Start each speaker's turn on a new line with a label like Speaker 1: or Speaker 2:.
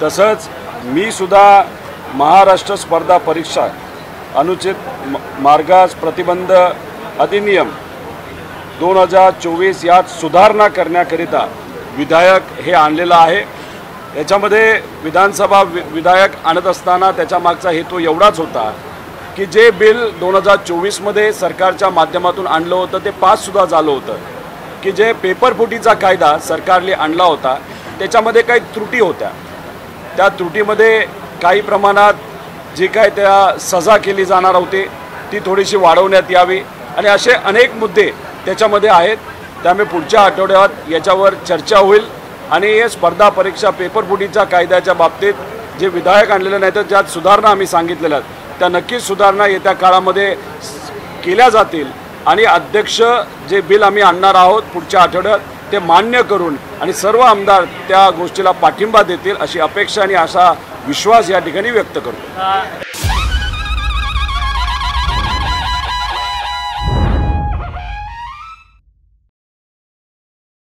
Speaker 1: तसंच मी सुद्धा महाराष्ट्र स्पर्धा परीक्षा अनुचित मार्गास प्रतिबंध अधिनियम 2024 यात सुधारणा करण्याकरिता विधायक हे आणलेलं आहे। याच्यामध्ये विधानसभा विधायक आणत असताना त्याच्या मागचा हेतू एवढाच होता की जे बिल 2024 मध्ये सरकारच्या माध्यमातून आणलं होतं ते पाससुद्धा झालं होतं की जे पेपरफुटीचा कायदा सरकारने आणला होता त्याच्यामध्ये काही त्रुटी होत्या। त्या त्रुटीमध्ये काही प्रमाणात जी काय त्या सजा केली जाणार होती ती थोडीशी वाढवण्यात यावी आणि असे अनेक मुद्दे त्याच्यामध्ये आहेत। त्यामुळे पुढच्या आठवड्यात याच्यावर चर्चा होईल आणि हे स्पर्धा परीक्षा पेपरफुटीच्या कायद्याच्या बाबतीत जे विधायक आणलेले नाही तर ज्यात सुधारणा आम्ही सांगितलेल्या त्या नक्कीच सुधारणा येत्या काळामध्ये केल्या जातील आणि अध्यक्ष जे बिल आम्ही आणणार आहोत पुढच्या आठवड्यात ते मान्य करून आणि सर्व आमदार त्या गोष्टीला पाठिंबा देतील अशी अपेक्षा आणि असा विश्वास या ठिकाणी व्यक्त करतो।